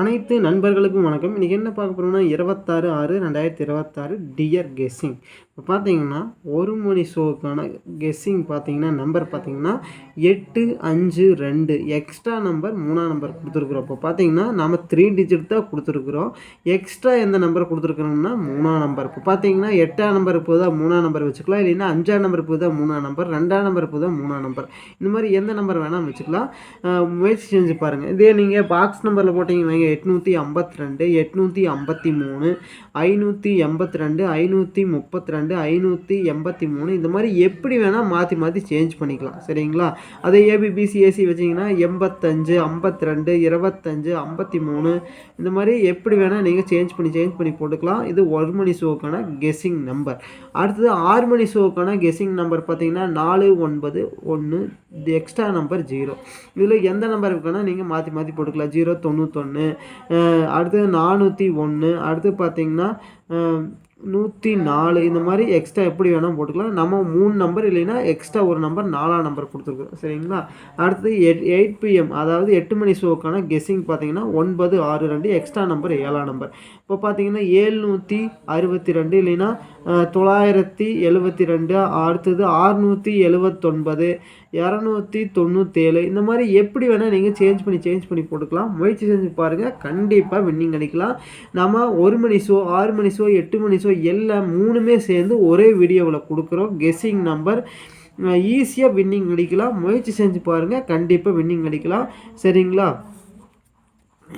அனைத்து நண்பர்களுக்கும் வணக்கம். இன்றைக்கி என்ன பார்க்க போகிறோம்னா 26/6/2026 டியர் கெஸ்ஸிங். இப்போ பார்த்தீங்கன்னா ஒரு மணி ஷோவுக்கான கெஸ்ஸிங் பார்த்தீங்கன்னா நம்பர் பார்த்தீங்கன்னா 852 எக்ஸ்ட்ரா நம்பர் 3ஆம் நம்பர் கொடுத்துருக்குறோம். இப்போ பார்த்தீங்கன்னா நம்ம 3 டிஜிட் தான் கொடுத்துருக்குறோம். எக்ஸ்ட்ரா எந்த நம்பர் கொடுத்துருக்குறோம்னா 3ஆம் நம்பர். இப்போ பார்த்தீங்கன்னா 8ஆம் நம்பர் போதும் 3ஆம் நம்பர் வச்சுக்கலாம், இல்லைன்னா 5ஆம் நம்பர் போதும் 3ஆம் நம்பர், 2ஆம் நம்பர் போதும் 3ஆம் நம்பர், இந்த மாதிரி எந்த நம்பர் வேணால் வச்சுக்கலாம். முயற்சி செஞ்சு பாருங்கள். இதே நீங்கள் பாக்ஸ் நம்பரில் போட்டிங்கன்னா 852 853 582 532 583 இந்த மாதிரி எப்படி வேணால் மாற்றி மாற்றி சேஞ்ச் பண்ணிக்கலாம். சரிங்களா? அதே ஏபிபிசிஏசி வச்சிங்கன்னா 85 52 25 53 இந்த மாதிரி எப்படி வேணால் நீங்கள் சேஞ்ச் பண்ணி போட்டுக்கலாம். இது 1 மணி ஷோவுக்கான கெஸ்ஸிங் நம்பர். அடுத்தது 6 மணி ஷோவுக்கான கெஸ்ஸிங் நம்பர் பார்த்தீங்கன்னா 491 எக்ஸ்ட்ரா நம்பர் 0. இதில் எந்த நம்பர் இருக்குன்னா நீங்கள் மாற்றி மாற்றி போட்டுக்கலாம். 091 அடுத்தது 401 அடுத்து பார்த்தீங்கன்னா 104 இந்த மாதிரி எக்ஸ்ட்ரா எப்படி வேணால் போட்டுக்கலாம். நம்ம 3 நம்பர் இல்லைன்னா எக்ஸ்ட்ரா ஒரு நம்பர் 4ஆம் நம்பர் கொடுத்துருக்குறோம். சரிங்களா? அடுத்தது 8 PM அதாவது 8 மணி ஷோவுக்கான கெஸ்ஸிங் பார்த்தீங்கன்னா 962 எக்ஸ்ட்ரா நம்பர் 7ஆம் நம்பர். இப்போ பார்த்தீங்கன்னா 762 இல்லைன்னா 972 அடுத்தது 679 297 இந்த மாதிரி எப்படி வேணால் நீங்கள் சேஞ்ச் பண்ணி போட்டுக்கலாம். முயற்சி செஞ்சு பாருங்கள், கண்டிப்பாக வின்னிங் அடிக்கலாம். நம்ம 1 மணி ஷோ 6 மணி ஷோ 8 மணி ஷோ எல்லாம் 3மே சேர்ந்து ஒரே வீடியோவில் கொடுக்குறோம். கெஸ்ஸிங் நம்பர் ஈஸியாக வின்னிங் அடிக்கலாம். முயற்சி செஞ்சு பாருங்கள், கண்டிப்பாக வின்னிங் அடிக்கலாம். சரிங்களா?